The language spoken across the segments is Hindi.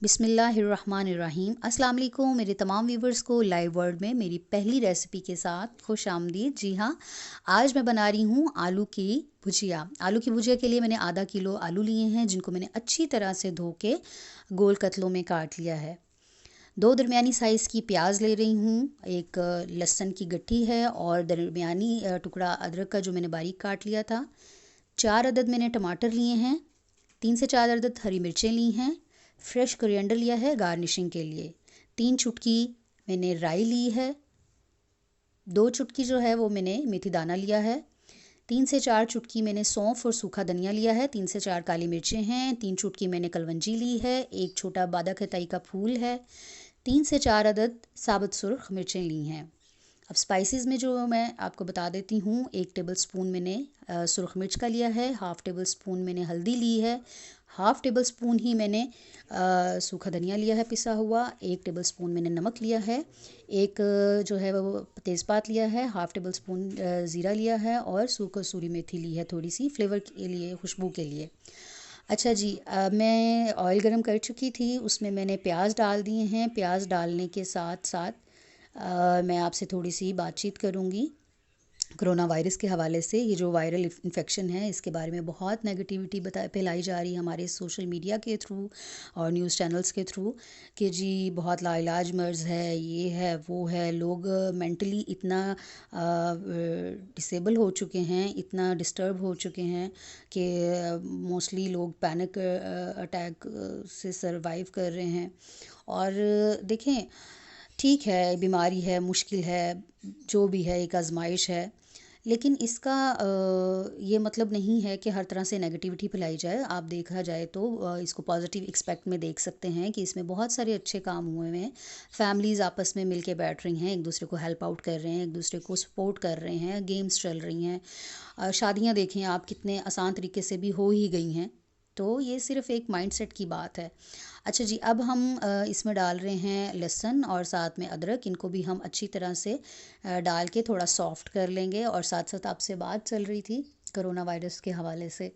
बिस्मिल्लाहिर्रहमानिर्रहीम। अस्सलाम वालेकुम मेरे तमाम व्यूवर्स को लाइव वर्ल्ड में मेरी पहली रेसिपी के साथ खुश आमदीद। जी हाँ, आज मैं बना रही हूँ आलू की भुजिया। आलू की भुजिया के लिए मैंने आधा किलो आलू लिए हैं, जिनको मैंने अच्छी तरह से धो के गोल कतलों में काट लिया है। 2 दरमियानी साइज़ की प्याज ले रही हूँ, एक लहसुन की गट्ठी है और दरमियानी टुकड़ा अदरक का जो मैंने बारीक काट लिया था। 4 अदद मैंने टमाटर लिए हैं, 3 से 4 अदद हरी मिर्चें ली हैं, फ्रेश कोरिएंडर लिया है गार्निशिंग के लिए, 3 चुटकी मैंने राई ली है, 2 चुटकी जो है वो मैंने मेथी दाना लिया है, 3 से 4 चुटकी मैंने सौंफ और सूखा धनिया लिया है, 3 से 4 काली मिर्चें हैं, 3 चुटकी मैंने कलवंजी ली है, एक छोटा बादा खताई का फूल है, 3 से 4 अदद साबुत सुर्ख मिर्चें ली हैं। अब स्पाइसेस में जो मैं आपको बता देती हूँ, 1 टेबल स्पून मैंने सुरख मिर्च का लिया है, हाफ़ टेबल स्पून मैंने हल्दी ली है, हाफ़ टेबल स्पून ही मैंने सूखा धनिया लिया है पिसा हुआ, 1 टेबल स्पून मैंने नमक लिया है, एक जो है वो तेज़पात लिया है, हाफ़ टेबल स्पून ज़ीरा लिया है और कसूरी मेथी ली है थोड़ी सी फ्लेवर के लिए, खुशबू के लिए। अच्छा जी, मैं ऑयल गरम कर चुकी थी, उसमें मैंने प्याज डाल दिए हैं। प्याज डालने के साथ साथ मैं आपसे थोड़ी सी बातचीत करूँगी कोरोना वायरस के हवाले से। ये जो वायरल इन्फेक्शन है, इसके बारे में बहुत नेगेटिविटी फैलाई जा रही है हमारे सोशल मीडिया के थ्रू और न्यूज़ चैनल्स के थ्रू कि जी बहुत लाइलाज मर्ज़ है, ये है वो है। लोग मेंटली इतना डिसेबल हो चुके हैं, इतना डिस्टर्ब हो चुके हैं कि मोस्टली लोग पैनिक अटैक से सरवाइव कर रहे हैं। और देखें, ठीक है, बीमारी है, मुश्किल है, जो भी है, एक आजमाइश है, लेकिन इसका ये मतलब नहीं है कि हर तरह से नेगेटिविटी फैलाई जाए। आप देखा जाए तो इसको पॉजिटिव एक्सपेक्ट में देख सकते हैं कि इसमें बहुत सारे अच्छे काम हुए हैं। फैमिलीज़ आपस में मिल के बैठ रही हैं, एक दूसरे को हेल्प आउट कर रहे हैं, एक दूसरे को सपोर्ट कर रहे हैं, गेम्स चल रही हैं। शादियाँ देखें आप, कितने आसान तरीके से भी हो ही गई हैं। तो ये सिर्फ़ एक माइंडसेट की बात है। अच्छा जी, अब हम इसमें डाल रहे हैं लहसुन और साथ में अदरक। इनको भी हम अच्छी तरह से डाल के थोड़ा सॉफ्ट कर लेंगे। और साथ साथ आपसे बात चल रही थी कोरोना वायरस के हवाले से,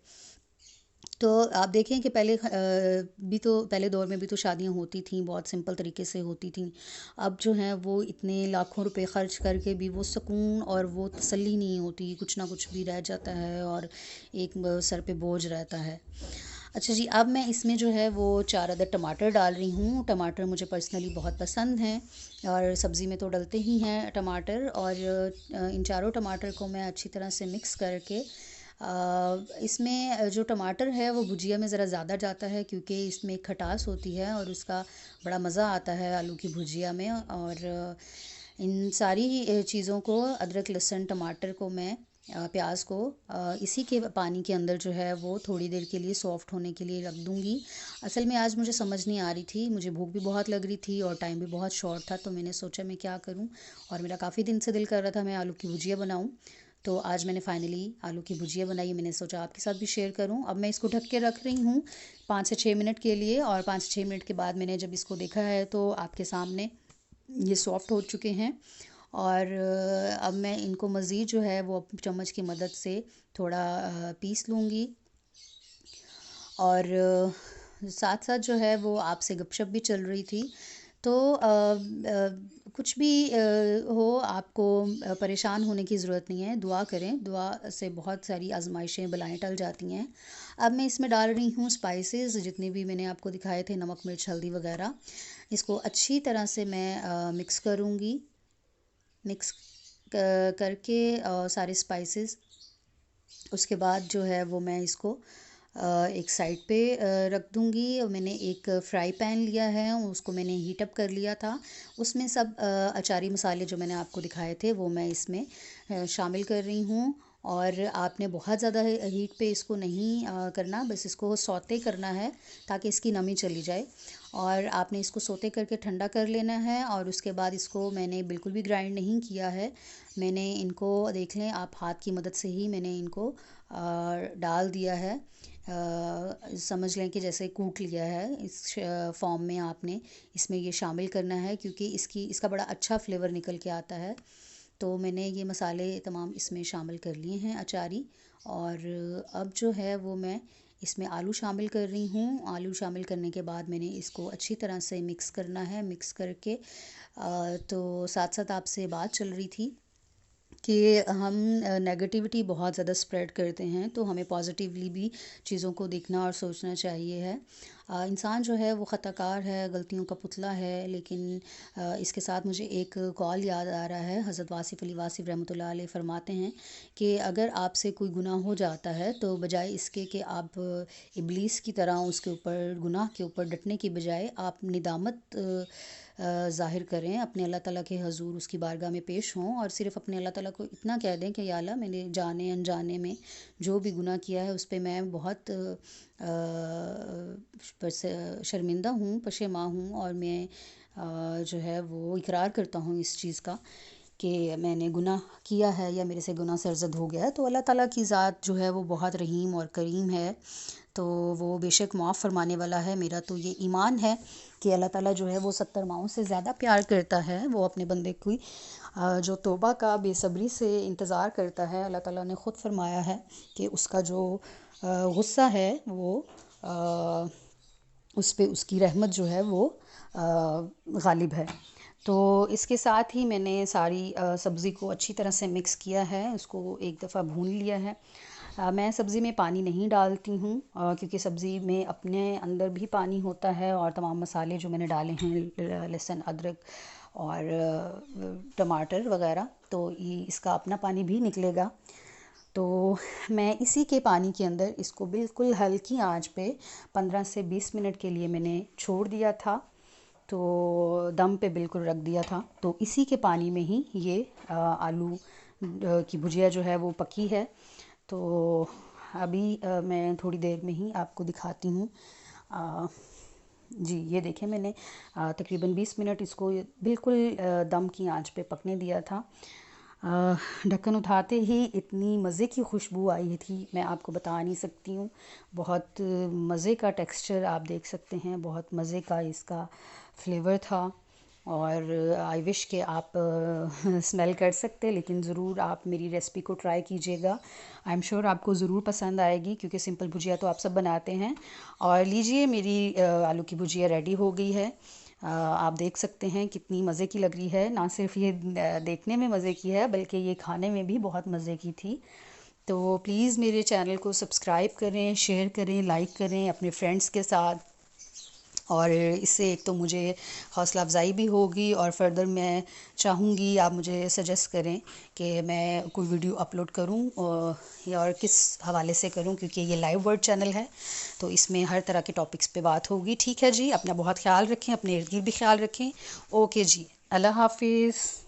तो आप देखें कि भी तो पहले दौर में भी तो शादियां होती थीं, बहुत सिंपल तरीके से होती थीं। अब जो हैं वो इतने लाखों रुपए ख़र्च करके भी वो सुकून और वो तसल्ली नहीं होती, कुछ ना कुछ भी रह जाता है और एक सर पे बोझ रहता है। अच्छा जी, अब मैं इसमें जो है वो 4 अदद टमाटर डाल रही हूँ। टमाटर मुझे पर्सनली बहुत पसंद हैं और सब्ज़ी में तो डलते ही हैं टमाटर। और इन चारों टमाटर को मैं अच्छी तरह से मिक्स करके इसमें जो टमाटर है वो भुजिया में ज़रा ज़्यादा जाता है, क्योंकि इसमें एक खटास होती है और उसका बड़ा मज़ा आता है आलू की भुजिया में। और इन सारी चीज़ों को, अदरक लहसुन टमाटर को मैं प्याज को इसी के पानी के अंदर जो है वो थोड़ी देर के लिए सॉफ़्ट होने के लिए रख दूँगी। असल में आज मुझे समझ नहीं आ रही थी, मुझे भूख भी बहुत लग रही थी और टाइम भी बहुत शॉर्ट था, तो मैंने सोचा मैं क्या करूँ, और मेरा काफ़ी दिन से दिल कर रहा था मैं आलू की भुजिया बनाऊँ। तो आज मैंने फाइनली आलू की भुजिया बनाई, मैंने सोचा आपके साथ भी शेयर करूं। अब मैं इसको ढक के रख रही हूँ 5 से 6 मिनट के लिए, और 5 से 6 मिनट के बाद मैंने जब इसको देखा है तो आपके सामने ये सॉफ़्ट हो चुके हैं। और अब मैं इनको मज़ीद जो है वो चम्मच की मदद से थोड़ा पीस लूँगी। और साथ साथ जो है वो आपसे गपशप भी चल रही थी। तो कुछ भी हो, आपको परेशान होने की ज़रूरत नहीं है, दुआ करें, दुआ से बहुत सारी आजमाइशें बलाएं टल जाती हैं। अब मैं इसमें डाल रही हूँ स्पाइसेस, जितने भी मैंने आपको दिखाए थे, नमक मिर्च हल्दी वगैरह। इसको अच्छी तरह से मैं मिक्स करूँगी। मिक्स करके सारे स्पाइसेस, उसके बाद जो है वो मैं इसको एक साइड पे रख दूँगी। और मैंने एक फ्राई पैन लिया है, उसको मैंने हीट अप कर लिया था। उसमें सब अचारी मसाले जो मैंने आपको दिखाए थे वो मैं इसमें शामिल कर रही हूँ। और आपने बहुत ज़्यादा हीट पे इसको नहीं करना, बस इसको सौते करना है ताकि इसकी नमी चली जाए। और आपने इसको सौते करके ठंडा कर लेना है। और उसके बाद इसको मैंने बिल्कुल भी ग्राइंड नहीं किया है, मैंने इनको, देख लें आप, हाथ की मदद से ही मैंने इनको डाल दिया है। समझ लें कि जैसे कूट लिया है, इस फॉर्म में आपने इसमें ये शामिल करना है, क्योंकि इसका बड़ा अच्छा फ्लेवर निकल के आता है। तो मैंने ये मसाले तमाम इसमें शामिल कर लिए हैं अचारी। और अब जो है वो मैं इसमें आलू शामिल कर रही हूँ। आलू शामिल करने के बाद मैंने इसको अच्छी तरह से मिक्स करना है। मिक्स करके तो साथ साथ आपसे बात चल रही थी कि हम नेगेटिविटी बहुत ज़्यादा स्प्रेड करते हैं, तो हमें पॉजिटिवली भी चीज़ों को देखना और सोचना चाहिए है। इंसान जो है वो ख़ताकार है, गलतियों का पुतला है, लेकिन इसके साथ मुझे एक कॉल याद आ रहा है। हज़रत वासिफ़ अली वासिफ़ रहमतुल्लाह अलैह फरमाते हैं कि अगर आपसे कोई गुनाह हो जाता है तो बजाय इसके कि आप इब्लीस की तरह उसके ऊपर गुनाह के ऊपर डटने की बजाय आप निदामत ज़ाहिर करें, अपने अल्लाह ताला के हज़ूर उसकी बारगाह में पेश हों और सिर्फ़ अपने अल्लाह ताला को इतना कह दें कि या अल्लाह, मैंने जाने अनजाने में जो भी गुनाह किया है उस पे मैं बहुत शर्मिंदा हूँ, पशेमा हूँ और मैं जो है वो इकरार करता हूँ इस चीज़ का कि मैंने गुनाह किया है या मेरे से गुनाह सरज़द हो गया है। तो अल्लाह ताला की ज़ात जो है वो बहुत रहीम और करीम है, तो वो बेशक माफ़ फरमाने वाला है। मेरा तो ये ईमान है कि अल्लाह ताला जो है वो 70 माओं से ज़्यादा प्यार करता है। वो अपने बंदे की जो तौबा का बेसब्री से इंतज़ार करता है। अल्लाह ताला ने ख़ुद फरमाया है कि उसका जो गुस्सा है वो उस पे उसकी रहमत जो है वो गालिब है। तो इसके साथ ही मैंने सारी सब्ज़ी को अच्छी तरह से मिक्स किया है, उसको एक दफ़ा भून लिया है। मैं सब्ज़ी में पानी नहीं डालती हूँ क्योंकि सब्ज़ी में अपने अंदर भी पानी होता है और तमाम मसाले जो मैंने डाले हैं, लहसुन, अदरक और टमाटर वग़ैरह, तो ये इसका अपना पानी भी निकलेगा। तो मैं इसी के पानी के अंदर इसको बिल्कुल हल्की आंच पे 15 से 20 मिनट के लिए मैंने छोड़ दिया था, तो दम पे बिल्कुल रख दिया था। तो इसी के पानी में ही ये आलू की भुजिया जो है वो पकी है। तो अभी मैं थोड़ी देर में ही आपको दिखाती हूँ। जी, ये देखें, मैंने तकरीबन 20 मिनट इसको बिल्कुल दम की आंच पे पकने दिया था। ढक्कन उठाते ही इतनी मज़े की खुशबू आई थी, मैं आपको बता नहीं सकती हूँ। बहुत मज़े का टेक्सचर आप देख सकते हैं, बहुत मज़े का इसका फ्लेवर था और आई विश कि आप स्मेल कर सकते, लेकिन ज़रूर आप मेरी रेसिपी को ट्राई कीजिएगा। आई एम श्योर आपको ज़रूर पसंद आएगी क्योंकि सिंपल भुजिया तो आप सब बनाते हैं। और लीजिए, मेरी आलू की भुजिया रेडी हो गई है। आप देख सकते हैं कितनी मज़े की लग रही है। ना सिर्फ ये देखने में मज़े की है बल्कि ये खाने में भी बहुत मज़े की थी। तो प्लीज़ मेरे चैनल को सब्सक्राइब करें, शेयर करें, लाइक करें अपने फ्रेंड्स के साथ, और इससे एक तो मुझे हौसला अफ़ज़ाई भी होगी और फर्दर मैं चाहूँगी आप मुझे सजेस्ट करें कि मैं कोई वीडियो अपलोड करूँ या और किस हवाले से करूँ, क्योंकि ये लाइव वर्ड चैनल है तो इसमें हर तरह के टॉपिक्स पे बात होगी। ठीक है जी, अपना बहुत ख्याल रखें, अपने इर्द गिर्द भी ख्याल रखें। ओके जी, अल्लाह हाफिज़।